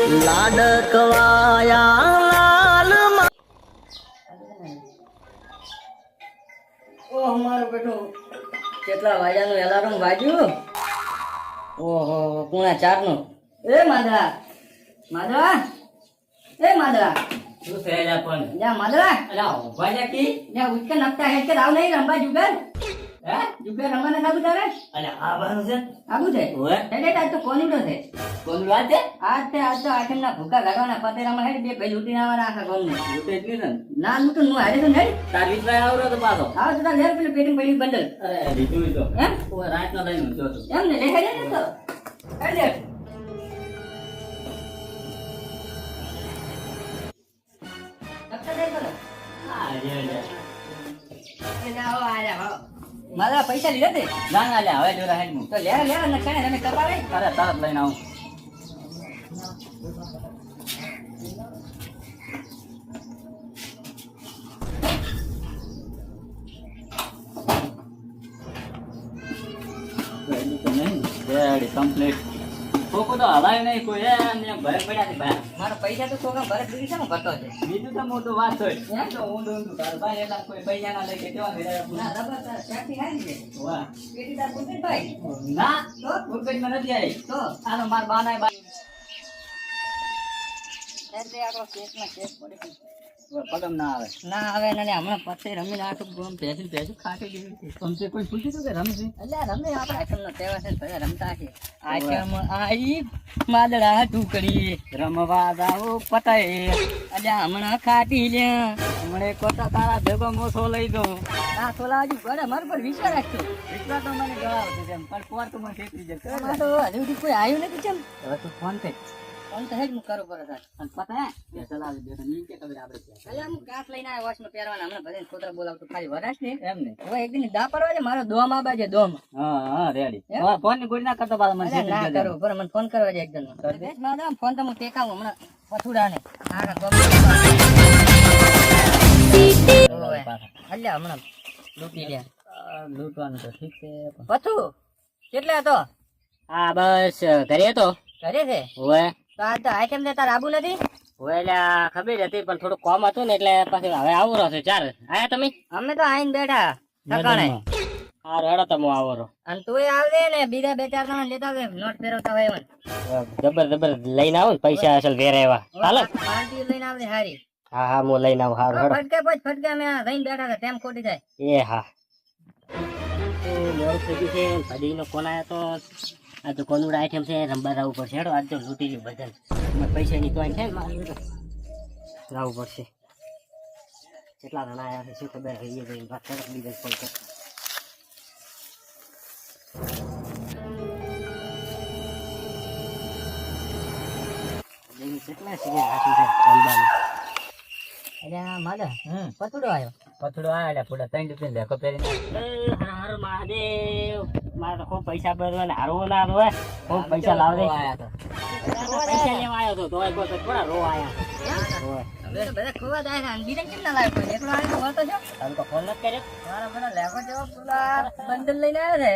લાડકવાયા લાલ ઓહ મારું બેટું કેટલા વાગ્યાનું એલાર્મ વાગ્યું? ઓહો પૂણા 4 નું. એ માદરા માદરા એ માદરા શું થયેલા પણ જા માદરા અલા ઉભા જા કી જા ઉઠ કે નકતા હેડ કે રાવ નહીં રંબા જુગાર હે જુગાર રમવાના સાબુ તારે અલા આવવાનું છે આબુ છે ઓય હેડ આજ તો કોનીડો છે કોણ વાત છે આજ તો આખમના ભૂકા ગાડવાના પતેરામાં હેડ બે ભાઈ લૂટીને આવવાના આખા ગામને લૂટે જ નહીં ને ના લૂટું હું હારે તો હેડ તાર વિશ્વાસ આવરો તો પાછો આવ તો તાર લેર પેલું પેટીંગ પડ્યું બંડલ અરે લીધું તો એમ ઓય રાત નો લઈને જો તો એમ ને લે હેડ ને તો હેડ લે નકતા દે તો આ રે રે મારા પૈસા લીધા તે ના ના લે હવે જોરા હેડ મુ તો લે લે ને કણે તમે કપાવે અરે તરત લઈને આવું રેડી કમ્પ્લીટ કોકો તો હલાય નહીં કોઈ ને ભરે પડ્યા છે ભાઈ મારા પૈસા તો કોકા ભરત દીધી છે ને ભરતો છે બીજું તો મોટું વાત હોય એમ તો ઊંડું ઊંડું તાર ભાઈ એટલા કોઈ પૈસા ના લઈ કે કેવા ભેડા ના રબર તાર ક્યાંથી હારી છે વાહ પેટી તાર પૂછે ભાઈ ના તો ગુરબેટમાં નથી આવી તો આનો માર બાનાય બા એટલે આપણો કેસમાં કેસ પડી પગમ ના આવે ના આવે ને હમણાં પછી રમીને આખું ગોમ ભેજું ખાટી ગયું છે તમને કોઈ પૂછ્યું હતું કે રમશે એટલે રમે આપણે આખમનો તહેવાર છે બધા રમતા છે આખમ આઈ માદડા ટુકડી રમવા જાઓ પતાય અલ્યા હમણાં ખાટી લે હમણે કોટા તારા ભેગો મોસો લઈ દો આ થોલા હજુ ગળે મારા પર વિશ્વાસ રાખજો એટલા તો મને ગળાવતો છે પણ પોર તો મને ઠેકરી જશે આમાં તો હજુ સુધી કોઈ આવ્યું નથી ચમ હવે તું ફોન કર ફોન તો હેજ હું કરું પર હતા અને પતા હે ચલાવી દે ની કે ખબર આપણે ક્યાં અલ્યા હું કાચ લઈને આવ્યો વોશમાં પહેરવાના હમણાં બધાને છોકરા બોલાવતો ખાલી વરાશ ને એમ ને હવે એક દિન દા પરવા છે મારો દોમ આબા છે દોમ હા હા રેડી હવે ફોન ની ગોળી ના કરતો પાછો મને અલ્યા ના કરું પર મને ફોન કરવા છે એકદમ મારા ફોન તો હું ટેકાવું હમણાં પથુડા ને આખા ગોમ અલ્યા હમણાં લૂટી લે લૂંટવાનું તો ઠીક છે પથુ કેટલે હતો હા બસ ઘરે હતો ઘરે છે ઓય તો આ તો આઈટમ ને તાર આબુ નથી ઓય એટલે ખબર હતી પણ થોડું કોમ હતું ને એટલે પછી હવે આવું રહ્યો ચાર આયા તમે અમે તો આઈને બેઠા ઠકાણે હા રેડો તમે આવો રહો અને તું આવજે ને બીજા બે ચાર જણા લેતા આવે નોટ ફેરવતા હોય એમ જબર જબર લઈને આવો ને પૈસા અસલ વેરે એવા હાલો પાર્ટી લઈને આવજે હારી હા હા હું લઈને આવું હારું હેડો ફટકે પછી ફટકે અમે રહીને બેઠા હતા તેમ ખોટી જાય એ હા તો મોડું થઈ ગયું છે ભાડીનો ફોન આવ્યો તો આ તો કોનું આઈટમ છે રંબા જવું પડશે હેડો આજ તો લૂટી ગયું બધાને પૈસાની તો છે ને મારે જવું પડશે કેટલા જણા આવ્યા છે શું ખબર હોય એ વાત કરો બીજા ફોન કર કેટલા સિગરેટ રાખી છે રંબાની અલ્યા માદા પતુડો આવ્યો પથડો આવ્યા પૂરા 3 રૂપિયા લેખો પહેરીને હર મહાદેવ મારે તો ખૂબ પૈસા ભરવાના હારવો ના હોય ખૂબ પૈસા લાવડે પૈસા લેવા આવ્યો તો તોય કોઈ થોડા રો આવ્યા હવે તો બધા ખોવા જાય છે અને બીજા કેટલા લાવ્યો કોઈ એકલો આવ્યો તો વળતો છો તમે તો ફોન નથી કર્યો મારા બધા લેખો જેવો પેલા બંડલ લઈને આવ્યો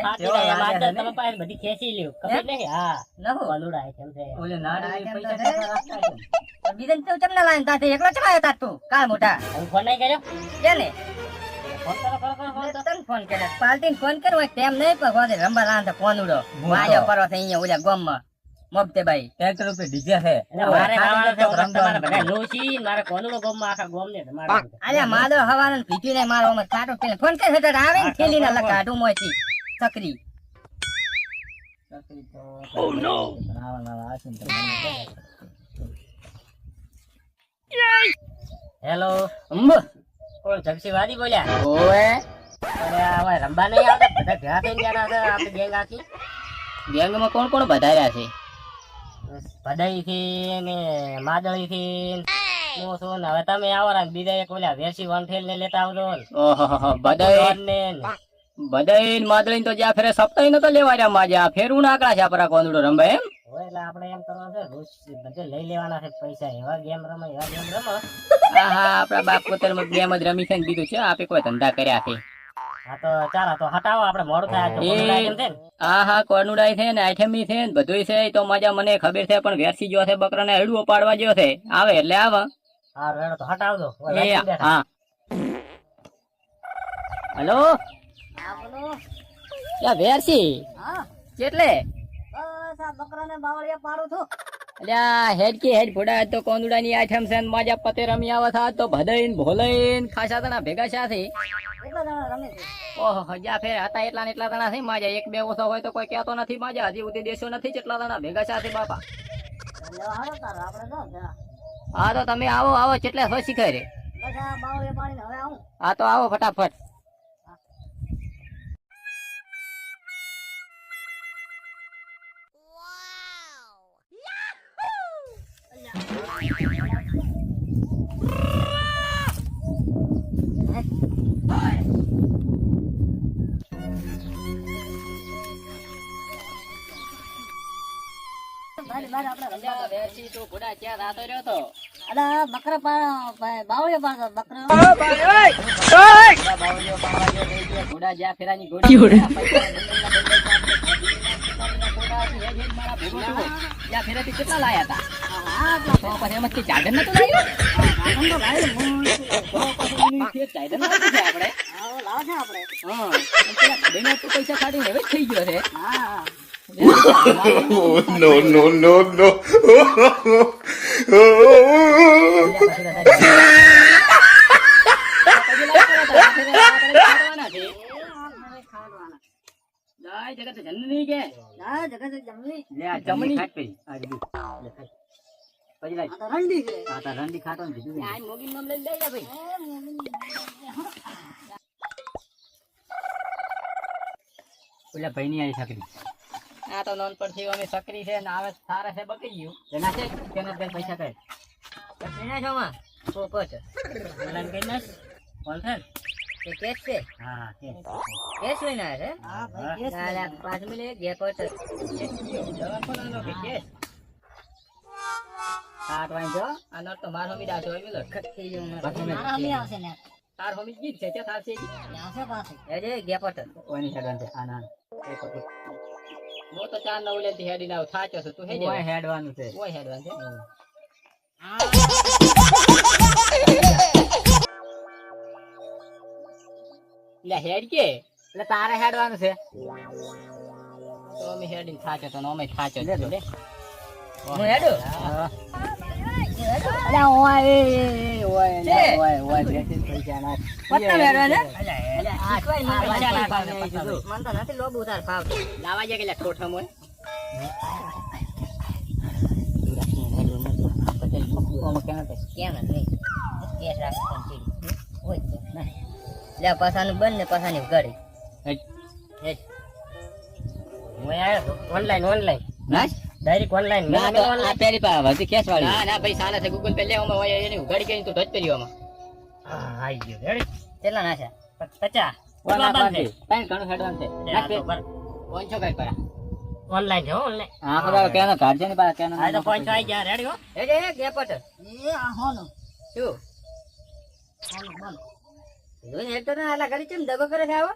છે તમે પાસે બધી ખેંચી લ્યો ખબર નહીં હા નહો વલુડા આઈટમ છે ઓલે બીજા તો ચમના લાઈન તાતે એકલો ચલાયો તા તું કાળ મોટા તમે ફોન નહીં કર્યો કેને ફોન કરો કરો કરો ફોન તન ફોન કર્યો પાલટીન ફોન કર્યો હોય તેમ નહીં પણ વાદે રંબા લાંત ફોન ઉડો વાયો પરવા છે અહીંયા ઓલા ગામમાં મબતે ભાઈ 1 રૂપિયા ડીજે છે મારે ગામમાં છે તમારે બધા લોસી મારે કોનુડો ગામમાં આખા ગામને તમારે અલ્યા માદો હવારન પીટી ને મારો અમે કાટો પેલે ફોન કરે તો આવે ને થેલીના લકાટું મોયથી સકરી ઓ નો હેલો કોણ જગસીવાદી બોલ્યા ઓએ અરે હવે રંબા નહીં આવતા બધા ભેગા થઈને ગયા હતા આપણી ગેંગ આખી ગેંગમાં કોણ કોણ બધાર્યા છે ભડાઈ થી ને માદળી થી મોસો ને હવે તમે આવો ને બીજા એક ઓલા વેસી વનઠેલ ને લેતા આવજો ઓહો બધાય ને બધાય માદળીન તો જ્યાં ફેરે સપ્તાહ નતો લેવા રહ્યા માજા ફેરું નાકડા છે આપરા કોંદડો રંબે એમ હોય એટલે આપણે એમ કરવાનું છે રોજ બધે લઈ લેવાના છે પૈસા એવા ગેમ રમે એવા ગેમ રમો હા આપડા બાપ પોતાને ગેમ જ રમી છે ને દીધું છે આપે કોઈ ધંધા કર્યા છે હા તો ચાલો તો હટાવો આપણે મોડું થાય તો કોનું item છે ને. હા કોનુડાઈ છે ને આઈટમી છે ને બધુંય છે ઈ તો મજા મને ખબર છે પણ વેરસી ગયો છે બકરાને હડવો પાડવા ગયો છે આવે એટલે આવે હા રેડો તો હટાવજો એ હા હલો હા બોલો. યા વેરસી હા કેટલે બસ આ બકરાને બાવળિયા પાડું છું. અલ્યા હેડ કે હેડ ફોડા તો કોનુડાની આઈટમ છે ને મજા પતે રમી આવે થા તો ભદઈન ભોલઈન ખાસા તણા ભેગા છે કેટલા જણા રમે છે? ઓહો હજા ફેર હતા એટલા ને એટલા તણા છે મજા એક બે ઓછો હોય તો કોઈ કહેતો નથી મજા હજી ઉધી દેશો નથી કેટલા તણા ભેગા છે બાપા લેવા હારો તાર આપણે તો જરા. હા તો તમે આવો આવો કેટલા હોય શીખાય રે બસ આ બાવળિયા પાડીને હવે આવું. હા તો આવો ફટાફટ બાર આપણે રમે. અલ્યા વેરસી તું ઘોડા ક્યાં રાતો રહ્યો તો અલા આ બકરા બાવળિયા પાડતો બકરા. બાવળીઓ પાડવા ગયો થઈ ગયો ઘોડા જ્યાં ફેરાની ઘોડી જ્યાં ફેરાથી કેટલા લાયા હતા હા તો પછી એમાંથી ચાદર નતું લાવ્યું તો પછી ચાદર લાવ્યું છે આપણે લાવો છે આપણે. હા અને પેલા ભાઈને તો પૈસા કાઢીને હવે જ થઈ ગયો છે હા no, no, no, no. જગત જનની કે ના જગત જમણી. લે આ જમણી ખાટ પઈ આ દીધું લે ખાઈ પછી લાઈ આ તો રંડી છે. આ તા રંડી ખાતો ને દીધું આ મોગીન નામ લઈ લઈ જા ભાઈ ઓલા ભાઈની આઈ છકરી આ તો નોન પરથી અમે સકરી છે ને આવે સારા છે બકી ગયું એના છે તેના બેન પૈસા કરે એના છોમાં પોપટ ઓલા કે નસ કોણ છે એ કેસ છે હા કે કેસ લઈને આવે છે હા ભાઈ કેસ ના ના 5 મિનિટ ગેપટ દવાખાનાનો કે કેસ કાટ વાંજો આ નોટ તો માર હોમી દાસો આવી લો ખટ્ટી જેવું મારા હમી આવશે ને. તાર હોમી ગીત છે તે તાર છે આવશે પાસે. એ જે ગેપટ ઓની હેડવાન છે આ ના એક મો તો 4 9 લેતી હેડી ના થાચો છે તું હે ઓય જે હેડવાનું છે ઓય હેડવાન છે લે હેડ કે એટલે તારે હેડવાનું છે તો અમે હેડીને થાચો તો અમે થાચો લે તો. લે હું હેડું અલા ઓય એ ઓય છે. ઓય ઓય બેસીને પૈસા ના પત્તા મેળવા ને અલા આ શીખવાય મને મજા ના પત્તા પાડે નહીં પત્તા. મને તો નથી લોબુ તાર ભાવ. લાવા જે કે ઠોઠમ હોય કેમ નથી કેસ રાખો હોય લે પસાનું બંધ ને પસાની ઘડી હેડ હું આયો ઓનલાઈન ઓનલાઈન ના ડાયરેક્ટ ઓનલાઈન ના તો આ પેરી પા હતી કેસ વાળી ના ના ભાઈ સાલા છે ગૂગલ પે લેવામાં હોય એની ઉઘાડી કરીને તું ધજ પેરીવામાં હા આઈ ગયો રેડી કેટલા નાખ્યા 50 ઓલા ઓનલાઈન બાંધે તાઈ ઘણું હેડવાન છે નાખ પે પોંચો કઈ પરા ઓનલાઈન છે ઓનલાઈન હા ખબર કેનો કાઢજે ને પા કેનો આ તો પોઈન્ટ આવી ગયા રેડી હો એ જે ગેપટ એ આ હોનો. શું હોનો બોલ. જોઈને હેડ તો ના આલા ઘડી કેમ દગો કરે છે આવો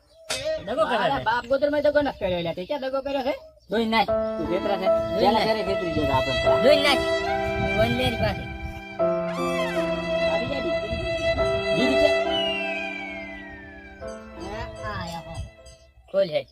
દગો કરે છે. બાપ ગોદર માં દગો ન કર્યો લે તે ક્યાં દગો કર્યો છે જોઈ નાખ તું વેતરા છે પેલા ઘરે વેતરી ગયો આપણે જોઈ નાખ વન લેરી પાસે આવી જાય દીદી છે આ આયા હો. ખોલ હેડ